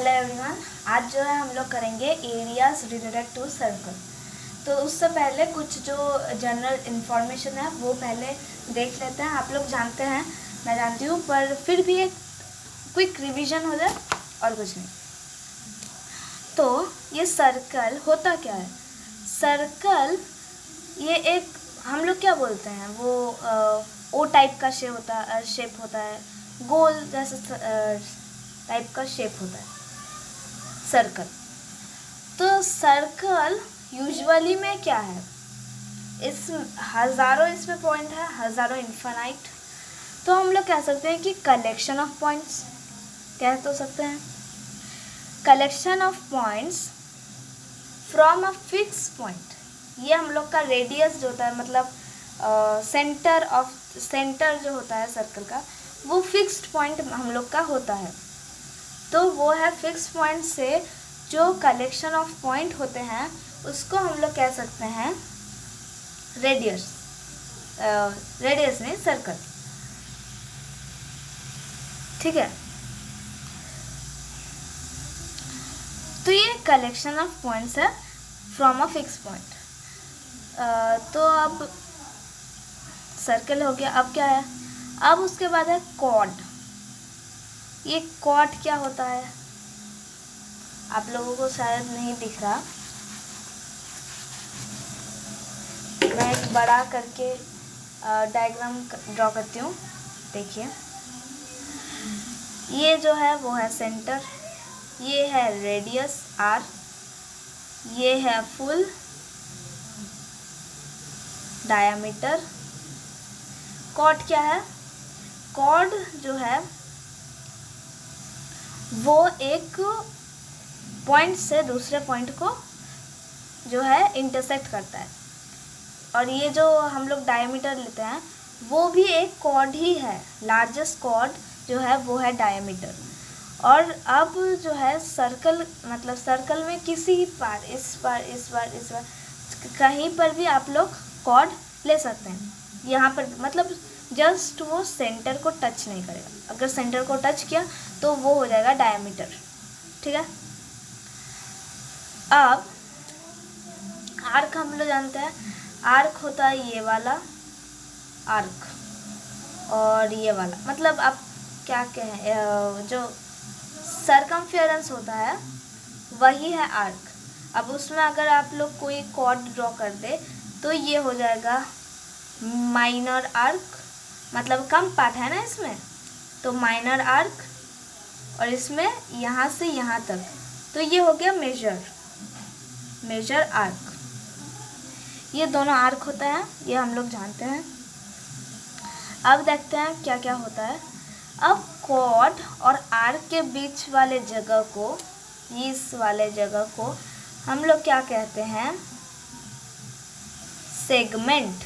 Hello everyone, आज जो है हम लोग करेंगे एरियाज रिलेटेड टू सर्कल। तो उससे पहले कुछ जो जनरल इन्फॉर्मेशन है वो पहले देख लेते हैं। आप लोग जानते हैं, मैं जानती हूँ, पर फिर भी एक क्विक रिवीजन हो जाए और कुछ नहीं। तो ये सर्कल होता क्या है? सर्कल ये एक, हम लोग क्या बोलते हैं, वो ओ टाइप का शेप होता है, गोल जैसा टाइप का शेप होता है सर्कल। तो सर्कल यूजुअली में क्या है, इस हज़ारों इसमें पॉइंट है, हज़ारों इन्फिनाइट। तो हम लोग कह सकते हैं कि कलेक्शन ऑफ पॉइंट्स, कह तो सकते हैं collection of points from a fix point. ये हम लोग का रेडियस जो होता है, मतलब सेंटर जो होता है सर्कल का, वो फिक्स्ड पॉइंट हम लोग का होता है। तो वो है फिक्स पॉइंट से जो कलेक्शन ऑफ पॉइंट होते हैं उसको हम लोग कह सकते हैं रेडियस। रेडियस नहीं, सर्कल, ठीक है। तो ये कलेक्शन ऑफ पॉइंट्स है फ्रॉम अ फिक्स पॉइंट। तो अब सर्कल हो गया। अब क्या है, अब उसके बाद है कॉर्ड। ये कॉर्ड क्या होता है आप लोगों को शायद नहीं दिख रहा, मैं एक बड़ा करके डायग्राम ड्रॉ करती हूँ। देखिए, ये जो है वो है सेंटर, ये है रेडियस आर, ये है फुल डायामीटर। कॉर्ड क्या है? कॉर्ड जो है वो एक पॉइंट से दूसरे पॉइंट को जो है इंटरसेक्ट करता है। और ये जो हम लोग डायमीटर लेते हैं वो भी एक कॉर्ड ही है। लार्जेस्ट कॉर्ड जो है वो है डायमीटर। और अब जो है सर्कल, मतलब सर्कल में किसी पार, इस बार कहीं पर भी आप लोग कॉर्ड ले सकते हैं। यहाँ पर मतलब जस्ट वो सेंटर को टच नहीं करेगा। अगर सेंटर को टच किया तो वो हो जाएगा डायमीटर, ठीक है। अब आर्क हम लोग जानते हैं, आर्क होता है ये वाला आर्क और ये वाला, मतलब आप क्या कहें, जो सरकमफेरेंस होता है वही है आर्क। अब उसमें अगर आप लोग कोई कॉर्ड ड्रॉ कर दे तो ये हो जाएगा माइनर आर्क, मतलब कम पार्ट है ना इसमें, तो माइनर आर्क। और इसमें यहाँ से यहाँ तक, तो ये हो गया मेजर आर्क। ये दोनों आर्क होता है, ये हम लोग जानते हैं। अब देखते हैं क्या क्या होता है। अब कॉर्ड और आर्क के बीच वाले जगह को, इस वाले जगह को हम लोग क्या कहते हैं? सेगमेंट।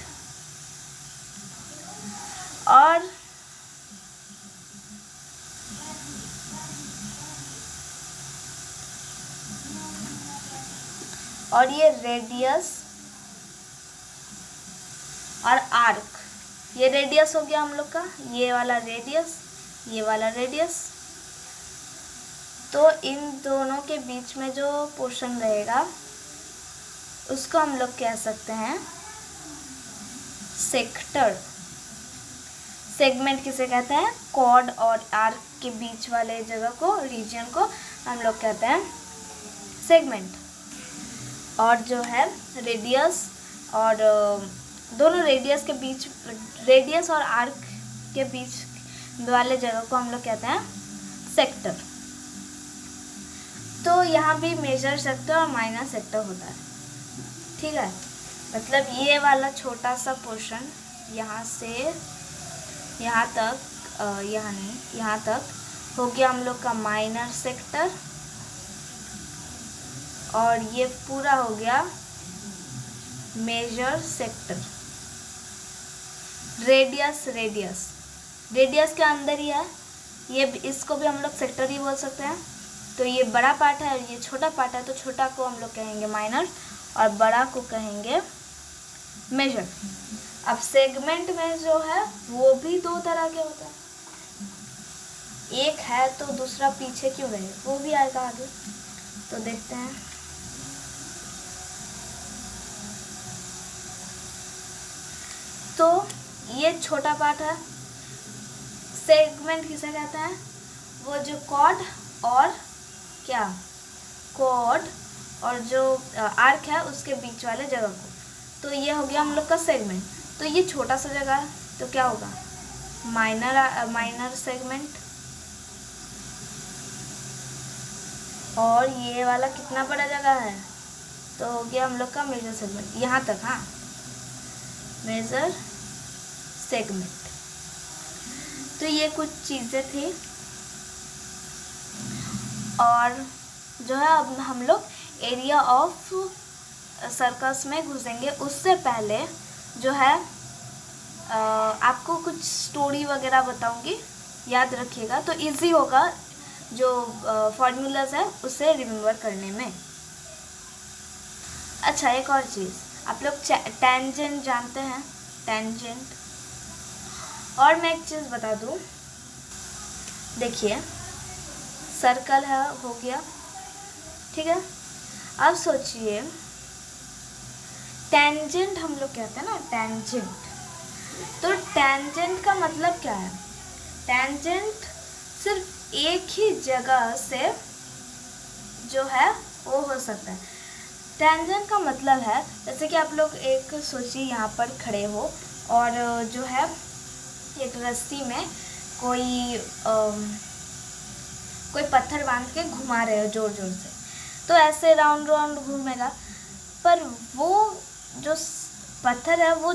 और ये रेडियस और आर्क, ये रेडियस हो गया हम लोग का, ये वाला रेडियस, ये वाला रेडियस। तो इन दोनों के बीच में जो पोर्शन रहेगा उसको हम लोग कह सकते हैं सेक्टर। सेगमेंट किसे कहते हैं? कॉर्ड और आर्क के बीच वाले जगह को, रीजन को हम लोग कहते हैं सेगमेंट। और जो है रेडियस और दोनों रेडियस के बीच, रेडियस और आर्क के बीच वाले जगह को हम लोग कहते हैं सेक्टर। तो यहाँ भी मेजर सेक्टर और माइनर सेक्टर होता है, ठीक है। मतलब ये वाला छोटा सा पोर्शन यहाँ से यहाँ तक, यहाँ नहीं, यहाँ तक हो गया हम लोग का माइनर सेक्टर। और ये पूरा हो गया मेजर सेक्टर। रेडियस के अंदर ही है ये, इसको भी हम लोग सेक्टर ही बोल सकते हैं। तो ये बड़ा पार्ट है और ये छोटा पार्ट है, तो छोटा को हम लोग कहेंगे माइनर और बड़ा को कहेंगे मेजर। अब सेगमेंट में जो है वो भी दो तरह के होते हैं। एक है तो दूसरा पीछे क्यों गए, वो भी आएगा आगे। तो देखते हैं। तो ये छोटा पार्ट है। सेगमेंट किसे कहते हैं, वो जो कॉर्ड और क्या, कॉर्ड और जो आर्क है उसके बीच वाले जगह को। तो ये हो गया हम लोग का सेगमेंट। तो ये छोटा सा जगह है तो क्या होगा, माइनर सेगमेंट। और ये वाला कितना बड़ा जगह है, तो हो गया हम लोग का मेजर सेगमेंट, यहाँ तक। हाँ, मेजर सेगमेंट। तो ये कुछ चीज़ें थी। और जो है अब हम लोग एरिया ऑफ सर्कल्स में घुसेंगे। उससे पहले जो है आपको कुछ स्टोरी वगैरह बताऊंगी, याद रखिएगा, तो इजी होगा जो फॉर्मूलाज है उसे रिमेम्बर करने में। अच्छा, एक और चीज़, आप लोग टेंजेंट जानते हैं, टेंजेंट। और मैं एक चीज़ बता दूं, देखिए सर्कल है, हो गया, ठीक है। अब सोचिए टेंजेंट हम लोग कहते हैं ना, टेंजेंट। तो टेंजेंट का मतलब क्या है, टेंजेंट सिर्फ एक ही जगह से जो है वो हो सकता है। टेंजेंट का मतलब है जैसे कि आप लोग एक सोचिए यहाँ पर खड़े हो और जो है एक रस्सी में कोई पत्थर बांध के घुमा रहे हो जोर जोर से, तो ऐसे राउंड राउंड घूमेगा। पर वो जो पत्थर है वो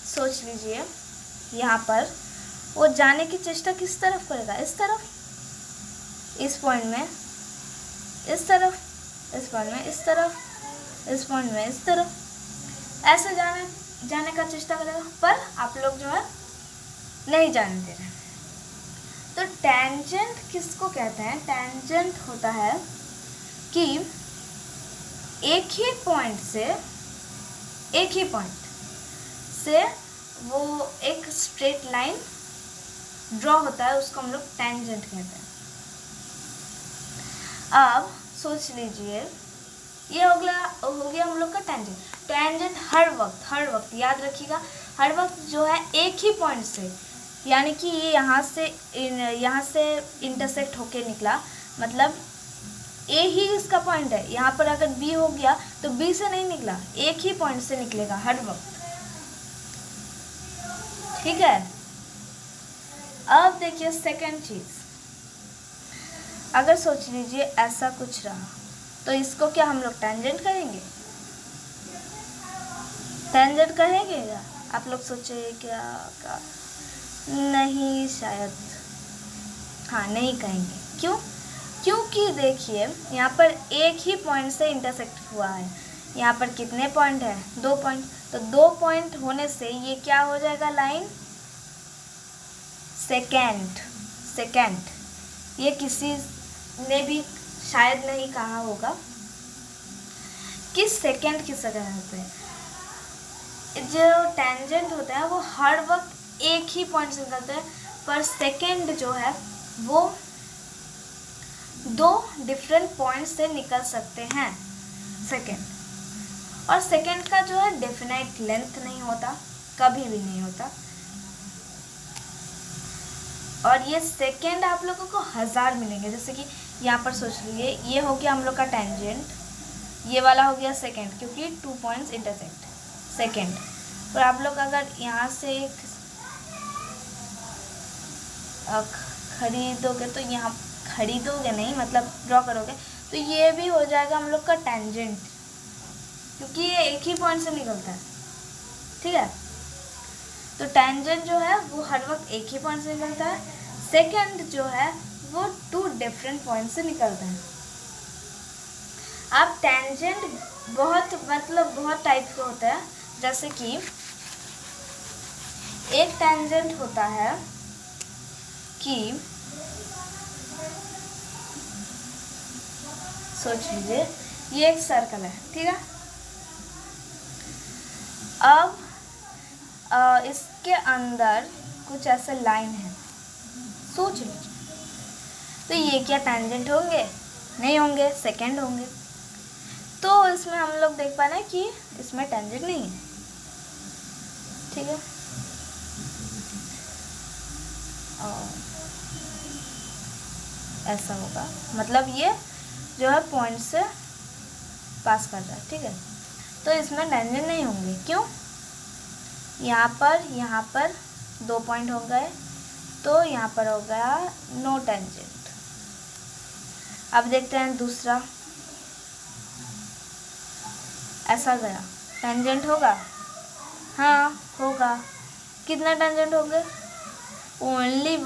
सोच लीजिए यहाँ पर वो जाने की चेष्टा किस तरफ करेगा, इस तरफ, इस पॉइंट में इस तरफ, इस पॉइंट में इस तरफ, इस पॉइंट में इस तरफ, ऐसे जाने का चेष्टा करेगा। पर आप लोग जो है नहीं जाने दे रहे। तो टेंजेंट किसको कहते हैं, टेंजेंट होता है कि एक ही पॉइंट से वो एक स्ट्रेट लाइन ड्रॉ होता है, उसको हम लोग टेंजेंट कहते हैं। अब सोच लीजिए ये हो गया हम लोग का टेंजेंट। टेंजेंट हर वक्त याद रखिएगा, हर वक्त जो है एक ही पॉइंट से, यानी कि ये यहाँ से इंटरसेक्ट होके निकला, मतलब ए ही इसका पॉइंट है। यहाँ पर अगर बी हो गया तो बी से नहीं निकला, एक ही पॉइंट से निकलेगा हर वक्त, ठीक है। अब देखिए सेकंड चीज, अगर सोच लीजिए ऐसा कुछ रहा तो इसको क्या हम लोग टेंजेंट कहेंगे, टेंजेंट कहेंगे क्या? आप लोग सोचे क्या नहीं, शायद हाँ नहीं कहेंगे। क्यों? क्योंकि देखिए यहाँ पर एक ही पॉइंट से इंटरसेक्ट हुआ है। यहाँ पर कितने पॉइंट है, 2 पॉइंट। तो 2 पॉइंट होने से ये क्या हो जाएगा, लाइन सेकेंड। ये किसी ने भी शायद नहीं कहा होगा कि सेकेंड किस जगह होते हैं। जो टेंजेंट होता है वो हर वक्त एक ही पॉइंट से निकलते हैं, पर सेकेंड जो है वो 2 डिफरेंट पॉइंट से निकल सकते हैं सेकेंड। और सेकेंड का जो है डेफिनेट लेंथ नहीं होता, कभी भी नहीं होता। और ये सेकेंड आप लोगों को 1000 मिलेंगे। जैसे कि यहाँ पर सोच लीजिए ये हो गया हम लोग का टेंजेंट, ये वाला हो गया सेकेंड, क्योंकि 2 पॉइंट्स इंटरसेक्ट सेकेंड। और आप लोग अगर यहाँ से खरीदोगे तो यहाँ खरीदोगे नहीं, मतलब ड्रॉ करोगे तो ये भी हो जाएगा हम लोग का टेंजेंट, क्योंकि ये एक ही पॉइंट से निकलता है, ठीक है। तो टेंजेंट जो है वो हर वक्त एक ही पॉइंट से निकलता है, सेकेंड जो है वो 2 डिफरेंट पॉइंट से निकलता है। अब टेंजेंट बहुत टाइप के होते हैं। जैसे कि एक टेंजेंट होता है कि सोच लीजिए ये एक सर्कल है, ठीक है। अब इसके अंदर कुछ ऐसे लाइन है, सोच लीजिए तो ये क्या टेंजेंट होंगे? नहीं होंगे, सेकेंड होंगे। तो इसमें हम लोग देख पा रहे हैं कि इसमें टेंजेंट नहीं है, ठीक है। ऐसा होगा, मतलब ये जो है पॉइंट से पास कर रहा है, ठीक है। तो इसमें टेंजेंट नहीं होंगे, क्यों? यहाँ पर 2 पॉइंट हो गए, तो यहाँ पर हो गया नो टेंजेंट। अब देखते हैं दूसरा, ऐसा गया, टेंजेंट होगा? हाँ होगा। कितना टेंजेंट होंगे? ओनली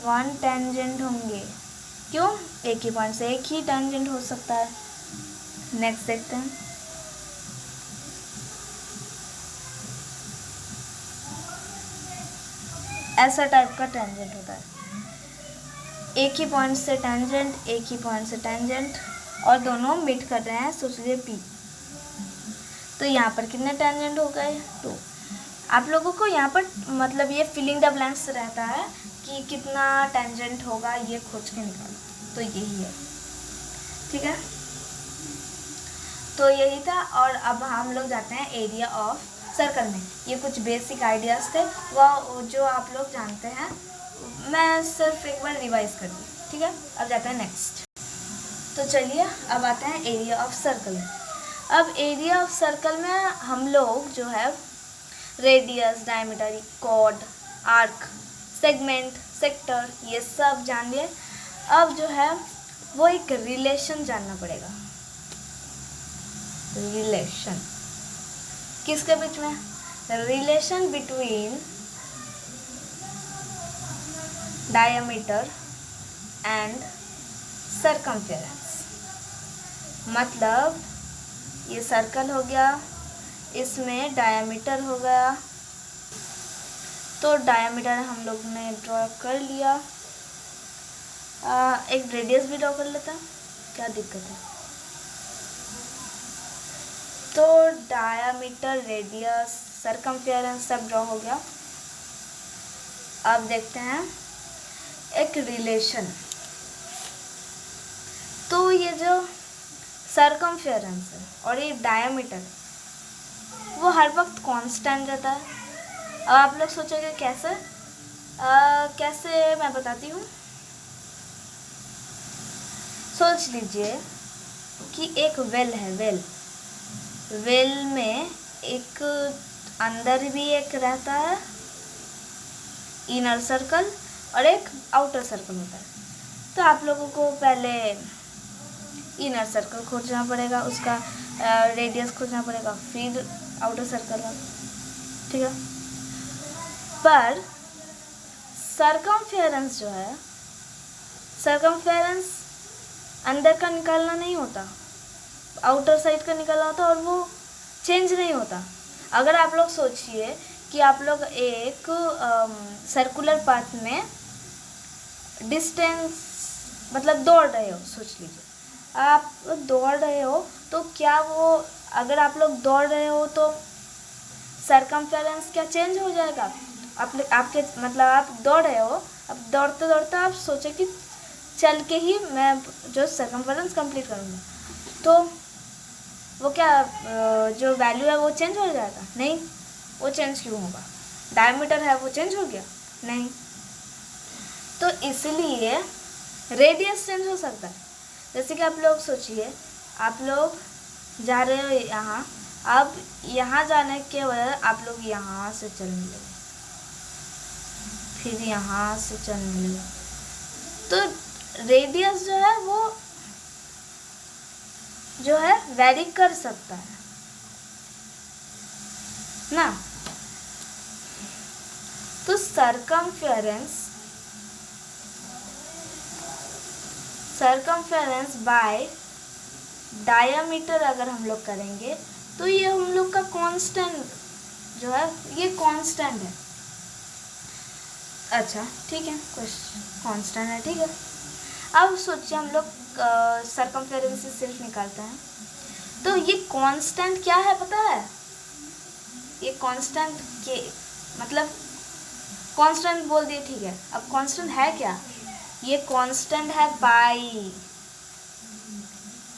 वन टेंजेंट होंगे। क्यों? एक ही पॉइंट से एक ही टेंजेंट हो सकता है। नेक्स्ट देखते हैं। ऐसा टाइप का टेंजेंट होता है, एक ही पॉइंट से टेंजेंट, एक ही पॉइंट से टेंजेंट, और दोनों मीट कर रहे हैं, सोच लीजिए P। तो यहाँ पर कितने टेंजेंट हो गए? 2। आप लोगों को यहाँ पर मतलब ये फिलिंग द ब्लैंक्स रहता है कि कितना टेंजेंट होगा, ये खोज के निकालो। तो यही है, ठीक है। तो यही था। और अब हम लोग जाते हैं एरिया ऑफ सर्कल में। ये कुछ बेसिक आइडियाज़ थे, वह जो आप लोग जानते हैं, मैं सिर्फ एक बार रिवाइज कर दी, ठीक है। अब जाते हैं नेक्स्ट। तो चलिए अब आते हैं एरिया ऑफ सर्कल। अब एरिया ऑफ सर्कल में हम लोग जो है radius, diameter, chord, arc, segment, sector, ये सब जान लिए। अब जो है वो एक रिलेशन जानना पड़ेगा। रिलेशन किसके बीच में? Relation between diameter and circumference. मतलब ये सर्कल हो गया, इसमें डायमीटर हो गया, तो डायमीटर हम लोग ने ड्रॉ कर लिया। एक रेडियस भी ड्रॉ कर लेता है, क्या दिक्कत है? तो डायमीटर, रेडियस, सर्कमफेरेंस सब ड्रॉ हो गया। अब देखते हैं एक रिलेशन। तो ये जो सर्कमफेरेंस है और ये डायमीटर, वो हर वक्त कांस्टेंट रहता है। अब आप लोग सोचोगे कैसे? कैसे मैं बताती हूँ। सोच लीजिए कि एक वेल है, वेल में एक अंदर भी एक रहता है इनर सर्कल और एक आउटर सर्कल होता है। तो आप लोगों को पहले इनर सर्कल खोजना पड़ेगा, उसका रेडियस खोजना पड़ेगा, फिर आउटर सर्कल का, ठीक है। पर सर्कमफेरेंस जो है, सर्कमफेरेंस अंदर का निकालना नहीं होता, आउटर साइड का निकालना होता, और वो चेंज नहीं होता। अगर आप लोग सोचिए कि आप लोग एक सर्कुलर पाथ में डिस्टेंस मतलब दौड़ रहे हो, सोच लीजिए आप दौड़ रहे हो, तो क्या वो, अगर आप लोग दौड़ रहे हो तो सर्कमफेरेंस क्या चेंज हो जाएगा? आपके मतलब आप दौड़ रहे हो, अब दौड़ते दौड़ते आप सोचे कि चल के ही मैं जो सर्कमफेरेंस कंप्लीट करूँगा, तो वो क्या जो वैल्यू है वो चेंज हो जाएगा? नहीं, वो चेंज क्यों होगा? डायमीटर है वो चेंज हो गया? नहीं। तो इसलिए रेडियस चेंज हो सकता है। जैसे कि आप लोग सोचिए, आप लोग जा रहे हो यहाँ, अब यहाँ जाने के वजह आप लोग यहाँ से चलने लगे, फिर यहाँ से चलने लगे, तो रेडियस जो है वो जो है वेरी कर सकता है ना। तो सर्कमफेरेंस बाय डायमीटर अगर हम लोग करेंगे तो ये हम लोग का कांस्टेंट जो है, ये कांस्टेंट है। अच्छा ठीक है, कांस्टेंट है, ठीक है। अब सोचिए हम लोग सर्कमफेरेंस से सिर्फ निकालते हैं, तो ये कांस्टेंट क्या है पता है? ये कांस्टेंट के मतलब कांस्टेंट बोल दिए, ठीक है। अब कांस्टेंट है क्या? ये कांस्टेंट है पाई।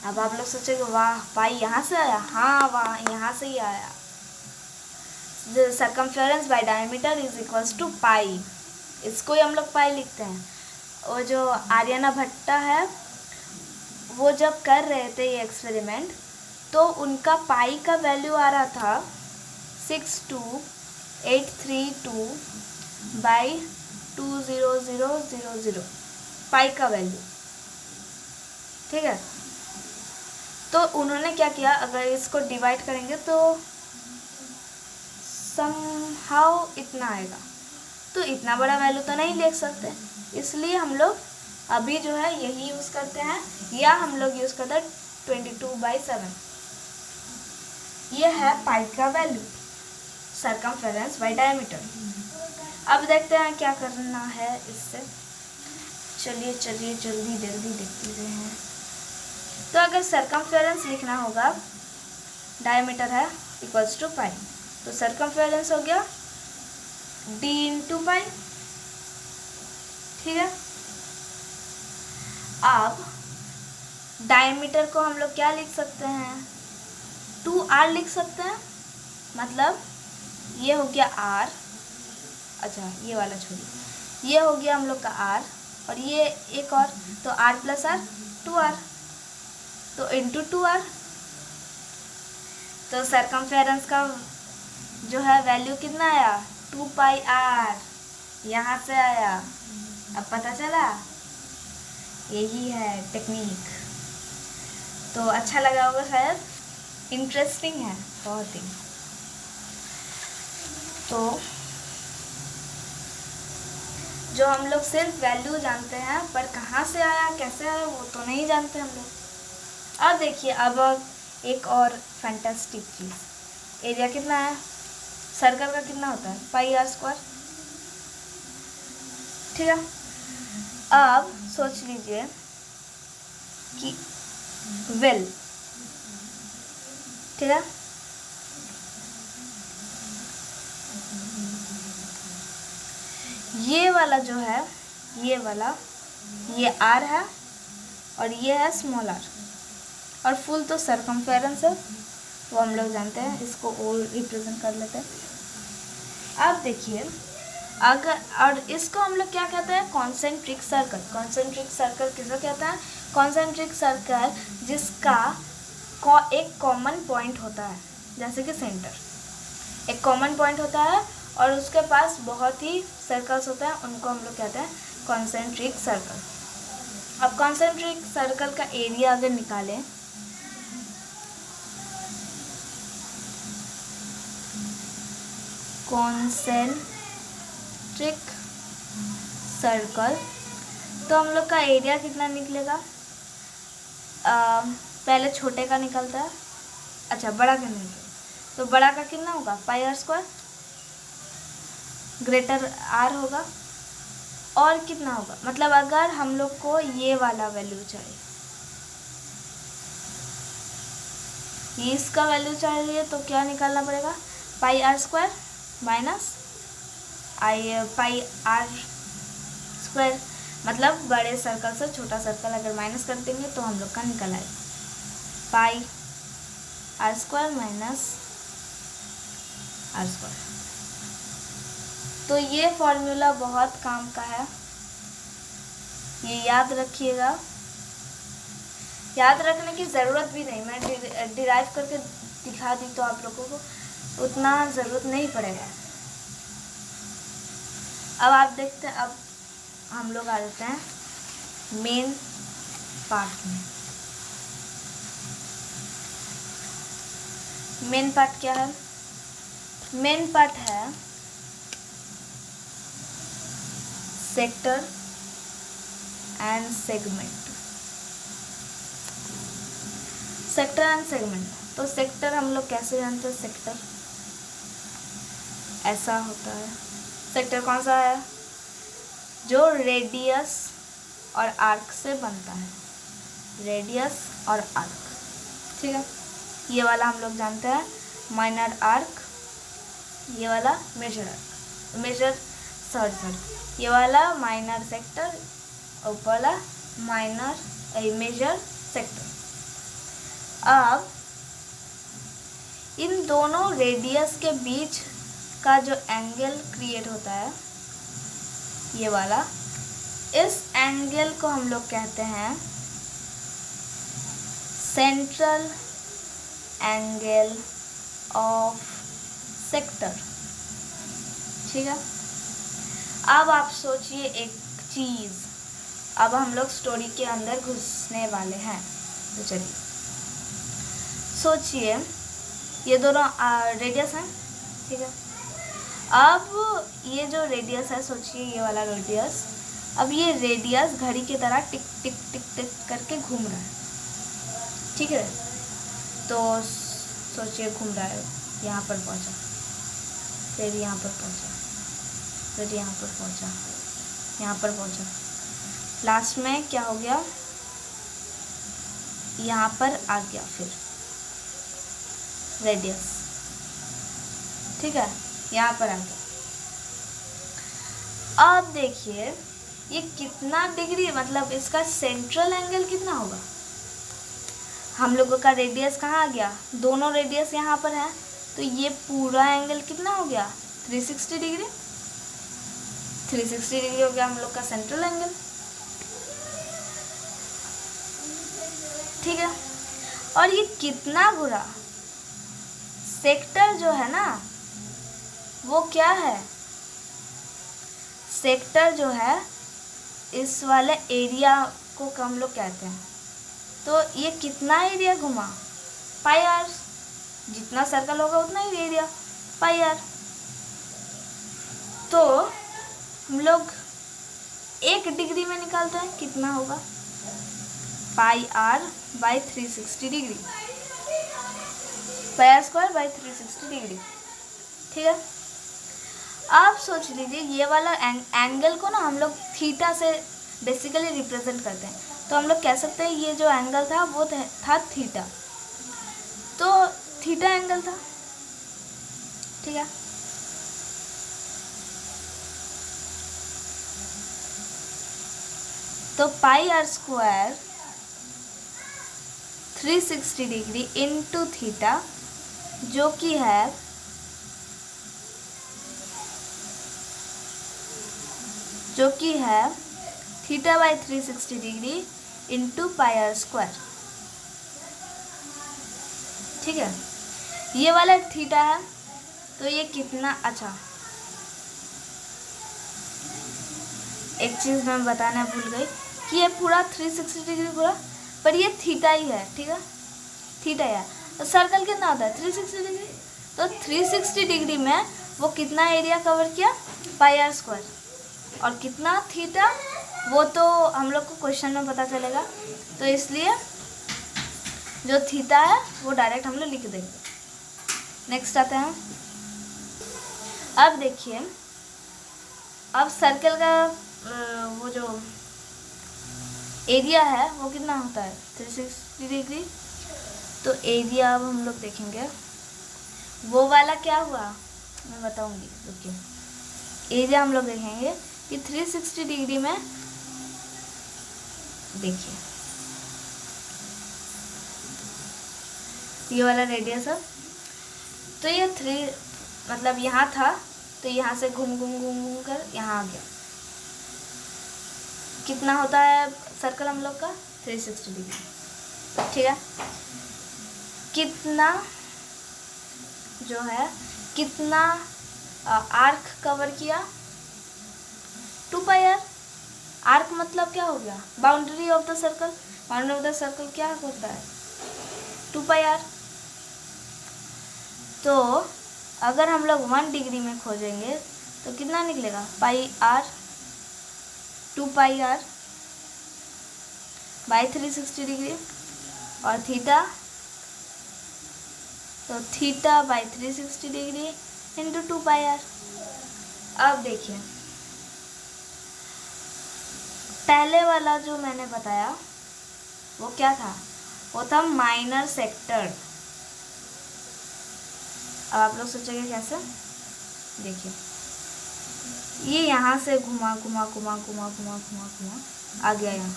अब आप लोग सोचेंगे वाह पाई यहाँ से आया, हाँ वहाँ यहाँ से ही आया। Circumference by diameter is equals to pi, इसको ही हम लोग पाई लिखते हैं। और जो आर्यना भट्टा है वो जब कर रहे थे ये एक्सपेरिमेंट, तो उनका पाई का वैल्यू आ रहा था 62832 बाई 20000 पाई का वैल्यू, ठीक है। तो उन्होंने क्या किया, अगर इसको डिवाइड करेंगे तो समहाउ इतना आएगा, तो इतना बड़ा वैल्यू तो नहीं लिख सकते, इसलिए हम लोग अभी जो है यही यूज़ करते हैं, या हम लोग यूज़ करते हैं 22/7। ये है पाई का वैल्यू, सर्कमफेरेंस बाय डायमीटर। अब देखते हैं क्या करना है इससे। चलिए जल्दी देखते हैं। तो अगर सर्कमफेरेंस लिखना होगा, डायमीटर है इक्वल्स टू पाई, तो सर्कमफेरेंस हो गया d इंटू पाई, ठीक है। अब डायमीटर को हम लोग क्या लिख सकते हैं, 2r लिख सकते हैं, मतलब ये हो गया r, अच्छा ये वाला छोड़िए, ये हो गया हम लोग का r, और ये एक और, तो r प्लस r 2r, तो इंटू 2r, तो सर्कमफेरेंस का जो है वैल्यू कितना आया 2 पाई r, यहाँ से आया। अब पता चला, यही है टेक्निक। तो अच्छा लगा होगा शायद, इंटरेस्टिंग है बहुत ही। तो जो हम लोग सिर्फ वैल्यू जानते हैं, पर कहाँ से आया कैसे आया वो तो नहीं जानते हम लोग। अब देखिए, अब एक और फैंटास्टिक चीज़, एरिया कितना है सर्कल का, कितना होता है पाई r स्क्वायर, ठीक है। अब सोच लीजिए कि वेल, ठीक है, ये वाला जो है, ये वाला, ये r है और ये है स्मॉल r, और फुल तो सर्कमफेरेंस है, वो हम लोग जानते हैं, इसको और रिप्रेजेंट कर लेते हैं। अब देखिए, अगर, और इसको हम लोग क्या कहते हैं, कॉन्सेंट्रिक सर्कल। कॉन्सेंट्रिक सर्कल किसे कहते हैं, कॉन्सेंट्रिक सर्कल जिसका एक कॉमन पॉइंट होता है, जैसे कि सेंटर एक कॉमन पॉइंट होता है और उसके पास बहुत ही सर्कल्स होते हैं, उनको हम लोग कहते हैं कॉन्सेंट्रिक सर्कल। अब कॉन्सेंट्रिक सर्कल का एरिया अगर निकालें, कॉन्सेंट्रिक सर्कल, तो हम लोग का एरिया कितना निकलेगा, पहले छोटे का निकलता है, अच्छा बड़ा का निकलेगा, तो बड़ा का कितना होगा पाई r स्क्वायर, ग्रेटर r होगा, और कितना होगा, मतलब अगर हम लोग को ये वाला वैल्यू चाहिए, ये इसका वैल्यू चाहिए, तो क्या निकालना पड़ेगा, पाई r square minus pi r square, मतलब बड़े सर्कल से छोटा सर्कल अगर माइनस कर देंगे तो हम लोग का निकल आएगा पाई r square minus r square. तो ये फॉर्मूला बहुत काम का है, ये याद रखिएगा। याद रखने की ज़रूरत भी नहीं, मैं डिराइव करके दिखा दी तो आप लोगों को उतना ज़रूरत नहीं पड़ेगा। अब आप देखते हैं, अब हम लोग आ जाते हैं मेन पार्ट में। मेन पार्ट क्या है, मेन पार्ट है sector and segment. Sector and segment, तो सेक्टर हम लोग कैसे जानते हैं, सेक्टर ऐसा होता है, सेक्टर कौन सा है, जो रेडियस और आर्क से बनता है, रेडियस और आर्क, ठीक है। ये वाला हम लोग जानते हैं माइनर आर्क, ये वाला मेजर आर्क, ये वाला माइनर सेक्टर ऊपर वाला मेजर सेक्टर। अब इन दोनों रेडियस के बीच का जो एंगल क्रिएट होता है ये वाला, इस एंगल को हम लोग कहते हैं सेंट्रल एंगल ऑफ सेक्टर। ठीक है, अब आप सोचिए एक चीज़, अब हम लोग स्टोरी के अंदर घुसने वाले हैं। तो चलिए सोचिए ये दोनों रेडियस हैं। ठीक है, अब ये जो रेडियस है, सोचिए ये वाला रेडियस, अब ये रेडियस घड़ी की तरह टिक टिक टिक टिक करके घूम रहा है। ठीक है, तो सोचिए घूम रहा है, यहाँ पर पहुँचा, फिर यहाँ पर पहुँचा, फिर यहाँ पर पहुँचा, यहाँ पर पहुँचा, लास्ट में क्या हो गया, यहाँ पर आ गया फिर रेडियस। ठीक है, यहाँ पर आ गया। अब देखिए ये कितना डिग्री, मतलब इसका सेंट्रल एंगल कितना होगा। हम लोगों का रेडियस कहाँ आ गया, दोनों रेडियस यहाँ पर है, तो ये पूरा एंगल कितना हो गया 360 डिग्री। 360 डिग्री हो गया हम लोग का सेंट्रल एंगल। ठीक है, और ये कितना बुरा, सेक्टर जो है ना वो क्या है, सेक्टर जो है इस वाले एरिया को हम लोग कहते हैं। तो ये कितना एरिया घुमा, पाई आर, जितना सर्कल होगा उतना ही एरिया, पाई आर। तो हम लोग 1 डिग्री में निकालते हैं, कितना होगा, pi R by 360 degree, pi R square by 360 degree. ठीक है, आप सोच लीजिए ये वाला एंगल को ना हम लोग थीटा से बेसिकली रिप्रेजेंट करते हैं, तो हम लोग कह सकते हैं ये जो एंगल था वो था थीटा, तो थीटा एंगल था। ठीक है, तो pi R square 360 degree into theta, जो कि है theta by 360 degree into pi R square. ठीक है, ये वाला थीटा है, तो ये कितना, अच्छा एक चीज़ मैं बताना भूल गई कि ये पूरा 360 डिग्री पूरा, पर ये थीटा ही है। ठीक है, थीटा है, तो सर्कल कितना होता है 360 डिग्री, तो 360 डिग्री में वो कितना एरिया कवर किया, पाई आर स्क्वायर, और कितना थीटा वो तो हम लोग को क्वेश्चन में पता चलेगा, तो इसलिए जो थीटा है वो डायरेक्ट हम लोग लिख देंगे। नेक्स्ट आते हैं, अब देखिए, अब सर्कल का वो जो एरिया है वो कितना होता है 360 डिग्री, तो एरिया अब हम लोग देखेंगे, वो वाला क्या हुआ मैं बताऊंगी, रुकिए। एरिया हम लोग देखेंगे कि 360 डिग्री में देखिए ये वाला रेडियस है, तो ये 3 मतलब यहाँ था, तो यहाँ से घूम घूम घूम घूम कर यहाँ आ गया। कितना होता है सर्कल हम लोग का 360 डिग्री। ठीक है, कितना जो है कितना आर्क कवर किया, 2 पाई आर। आर्क मतलब क्या हो गया, boundary of the circle. Boundary of the circle क्या होता है 2 पाई आर। तो अगर हम लोग 1 डिग्री में खोजेंगे तो कितना निकलेगा, pi R 2 pi R by 360 degree, और थीटा तो theta by 360 degree into 2 pi R. अब देखिए पहले वाला जो मैंने बताया वो क्या था, वो था माइनर सेक्टर। अब आप लोग सोचेंगे कैसे, देखिए ये यहाँ से घुमा घुमा घुमा घुमा घुमा घुमा घुमा आ गया यहाँ।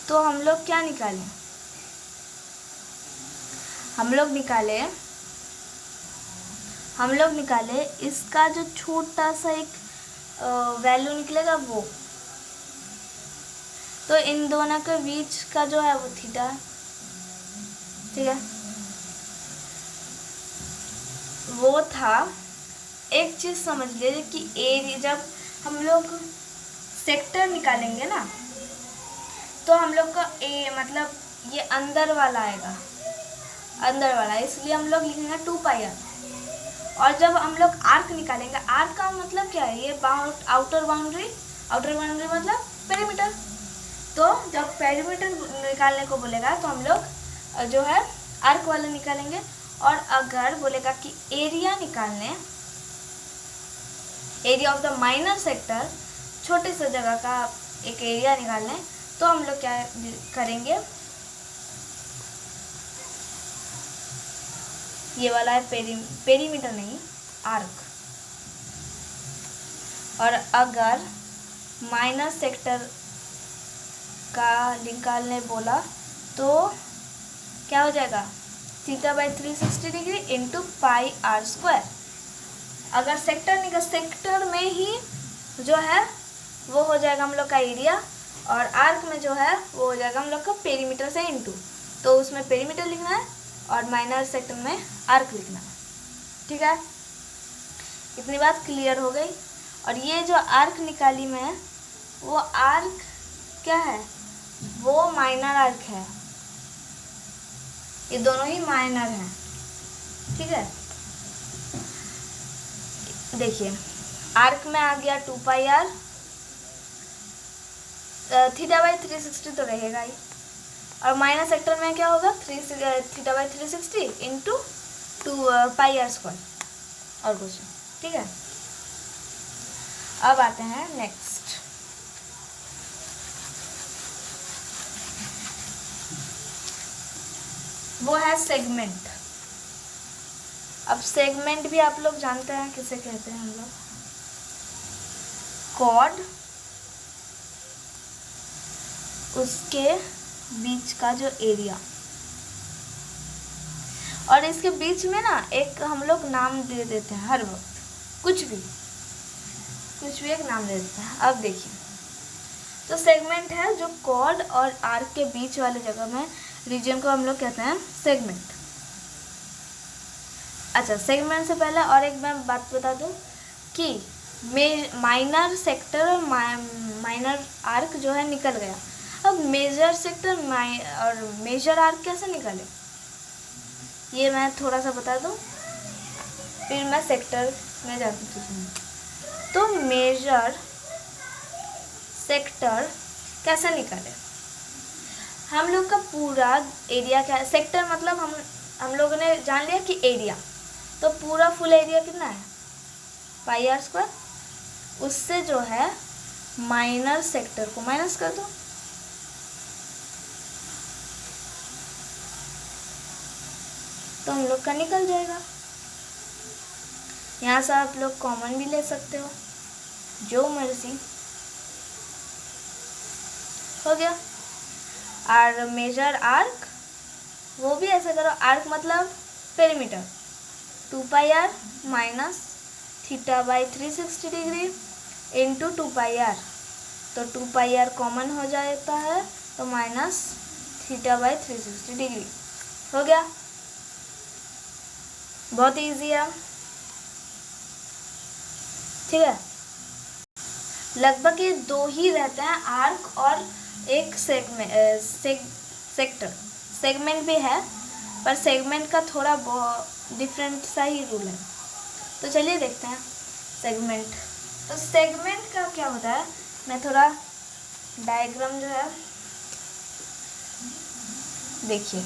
तो हम लोग क्या निकालें, हम लोग निकाले इसका जो छोटा सा एक वैल्यू निकलेगा वो, तो इन दोनों के बीच का जो है वो थीटा है, ठीक है। वो था, एक चीज़ समझ लीजिए कि एरिया, जब हम लोग सेक्टर निकालेंगे ना तो हम लोग का मतलब ये अंदर वाला आएगा, अंदर वाला, इसलिए हम लोग लिखेंगे 2πr। और जब हम लोग आर्क निकालेंगे, आर्क का मतलब क्या है, ये आउटर बाउंड्री मतलब पेरीमीटर। तो जब पेरीमीटर निकालने को बोलेगा तो हम लोग जो है आर्क वाला निकालेंगे। और अगर बोलेगा कि एरिया निकालने, area of the minor sector, छोटे से जगह का एक एरिया निकालने, तो हम लोग क्या करेंगे, ये वाला है पेरीमीटर नहीं, आर्क। और अगर माइनर सेक्टर का निकालने बोला तो क्या हो जाएगा, θ/360 डिग्री इंटू πr²। अगर सेक्टर में ही जो है वो हो जाएगा हम लोग का एरिया, और आर्क में जो है वो हो जाएगा हम लोग का पेरीमीटर से इंटू। तो उसमें पेरीमीटर लिखना है और माइनर सेक्टर में आर्क लिखना है, ठीक है। इतनी बात क्लियर हो गई। और ये जो आर्क निकाली मैं, वो आर्क क्या है, वो माइनर आर्क है, ये दोनों ही माइनर हैं, ठीक है। देखिए आर्क में आ गया 2πr, θ/360 तो रहेगा ही, और माइनर सेक्टर में क्या होगा, θ/360 इंटू 2πr², और कुछ, ठीक है। अब आते हैं नेक्स्ट, वो है सेगमेंट। अब सेगमेंट भी आप लोग जानते हैं किसे कहते हैं हम लोग, कॉर्ड, उसके बीच का जो एरिया, और इसके बीच में ना एक हम लोग नाम दे देते हैं हर वक्त, कुछ भी एक नाम दे देते हैं। अब देखिए, तो सेगमेंट है जो कॉर्ड और आर्क के बीच वाले जगह में रीजन को हम लोग कहते हैं सेगमेंट। अच्छा, सेगमेंट से पहले और एक मैं बात बता दूं कि माइनर सेक्टर और माइनर आर्क जो है निकल गया। अब मेजर सेक्टर और मेजर आर्क कैसे निकाले, ये मैं थोड़ा सा बता दूं, फिर मैं सेक्टर में जाती हूँ। तो मेजर सेक्टर कैसे निकाले, हम लोग का पूरा एरिया क्या है, सेक्टर मतलब हम लोगों ने जान लिया कि एरिया, तो पूरा फुल एरिया कितना है, πr²। उससे जो है माइनर सेक्टर को माइनस कर दो, तो हम लोग का निकल जाएगा। यहाँ से आप लोग कॉमन भी ले सकते हो, जो मर्जी, हो गया। और मेजर आर्क, वो भी ऐसे करो, आर्क मतलब perimeter, 2πr minus θ/360 degree into 2πr, तो 2πr कॉमन हो जाता है, तो माइनस θ/360 डिग्री हो गया। बहुत इजी है, ठीक है। लगभग ये दो ही रहते हैं, आर्क और एक सेक्टर। सेगमेंट भी है, पर सेगमेंट का थोड़ा बहुत डिफरेंट सा ही रूल है। तो चलिए देखते हैं सेगमेंट। तो सेगमेंट का क्या होता है, मैं थोड़ा डायग्राम जो है देखिए,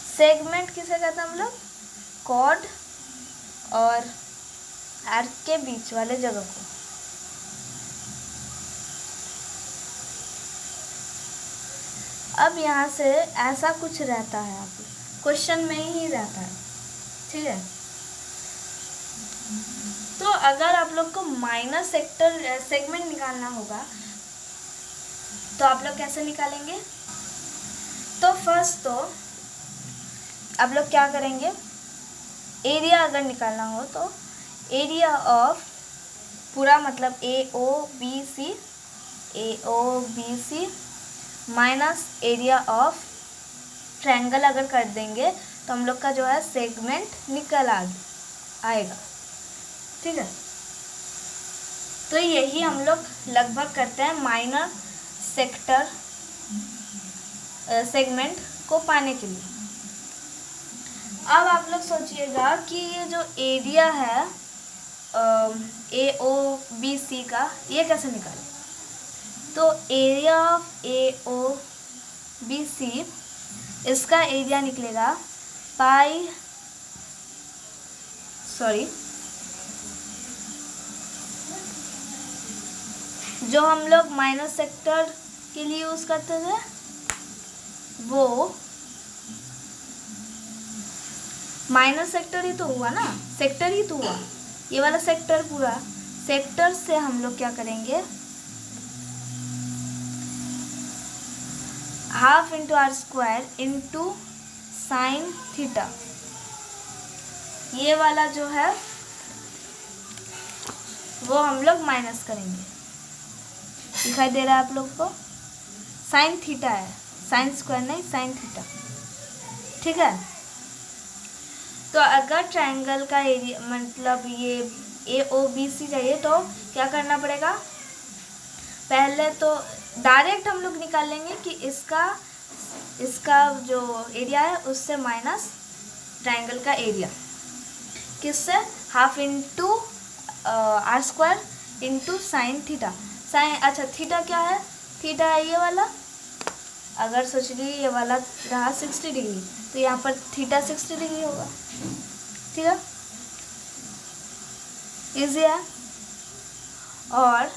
सेगमेंट किसे कहते हैं हम लोग, कॉर्ड और आर्क के बीच वाले जगह को। अब यहाँ से ऐसा कुछ रहता है, आप क्वेश्चन में ही रहता है, ठीक है। तो तो अगर आप लोग को माइनर सेगमेंट निकालना होगा तो आप लोग कैसे निकालेंगे? तो फर्स्ट तो आप लोग क्या करेंगे, एरिया अगर निकालना हो तो एरिया ऑफ पूरा मतलब AOBC minus area of triangle अगर कर देंगे तो हम लोग का जो है सेगमेंट निकल आएगा। ठीक है, तो यही हम लोग लगभग करते हैं माइनर सेगमेंट को पाने के लिए। अब आप लोग सोचिएगा कि ये जो एरिया है AOBC का, ये कैसे निकालें? तो एरिया ऑफ AOBC, इसका एरिया निकलेगा जो हम लोग माइनर सेक्टर के लिए यूज़ करते थे वो माइनर सेक्टर ही तो हुआ ना, सेक्टर ही तो हुआ ये वाला सेक्टर। पूरा सेक्टर से हम लोग क्या करेंगे, half into r² into sine theta, ये वाला जो है वो हम लोग माइनस करेंगे। दिखाई दे रहा है आप लोग को? साइन थीटा है, साइन स्क्वायर नहीं, साइन थीटा। ठीक है, तो अगर ट्रायंगल का एरिया मतलब ये AOBC चाहिए तो क्या करना पड़ेगा? पहले तो डायरेक्ट हम लोग निकाल लेंगे कि इसका जो एरिया है उससे माइनस ट्रायंगल का एरिया, किससे? Half into r² into sine theta. अच्छा थीटा क्या है? थीटा है ये वाला। अगर सोच लीजिए ये वाला रहा 60 डिग्री तो यहाँ पर थीटा 60 डिग्री होगा। ठीक है, इजी है। और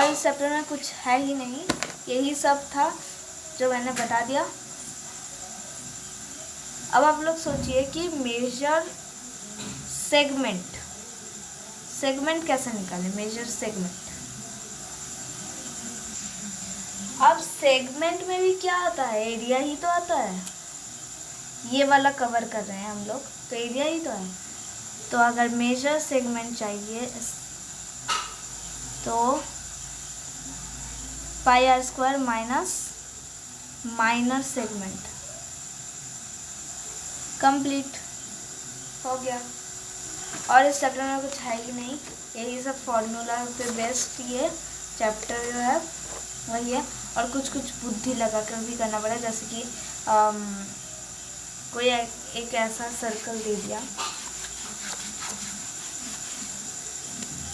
इस चैप्टर में कुछ है ही नहीं, यही सब था जो मैंने बता दिया। अब आप लोग सोचिए कि मेजर सेगमेंट कैसे निकालें? Major segment. अब सेगमेंट में भी क्या आता है? एरिया ही तो आता है। ये वाला कवर कर रहे हैं हम लोग तो एरिया ही तो है। तो अगर मेजर सेगमेंट चाहिए तो πr² minus minor segment, complete हो गया। और इस चैप्टर में कुछ है ही नहीं, यही सब फॉर्मूला पे बेस्ड ये चैप्टर जो है वही है। और कुछ बुद्धि लगा कर भी करना पड़ा, जैसे कि कोई एक ऐसा सर्कल दे दिया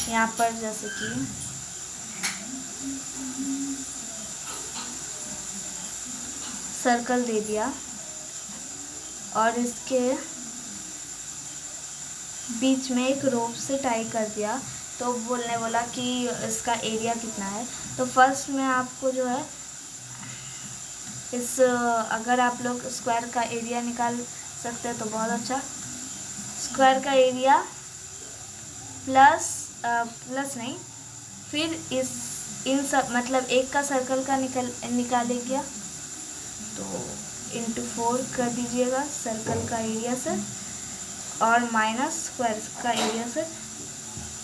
यहाँ पर, जैसे कि सर्कल दे दिया और इसके बीच में एक रोप से टाई कर दिया, तो बोला कि इसका एरिया कितना है। तो फर्स्ट में आपको जो है अगर आप लोग स्क्वायर का एरिया निकाल सकते हैं तो बहुत अच्छा। स्क्वायर का एरिया प्लस नहीं, फिर इन सब मतलब एक का सर्कल का निकालेंगे तो इंटू 4 कर दीजिएगा सर्कल का एरिया से और माइनस स्क्वायर का एरिया से,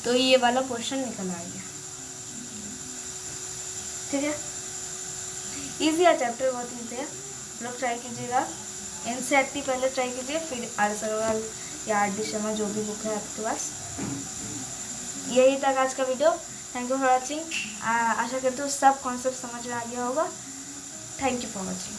तो ये वाला पोर्शन निकल आएगा। ठीक है, इजी है चैप्टर, बहुत ईजी है। आप लोग ट्राई कीजिएगा। NCERT पहले ट्राई कीजिए, फिर आर सरवाल या RD शर्मा जो भी बुक है आपके पास। यही तक आज का video. Thank you for watching. आशा करती हूँ सब कॉन्सेप्ट समझ में आ गया होगा। Thank you for watching.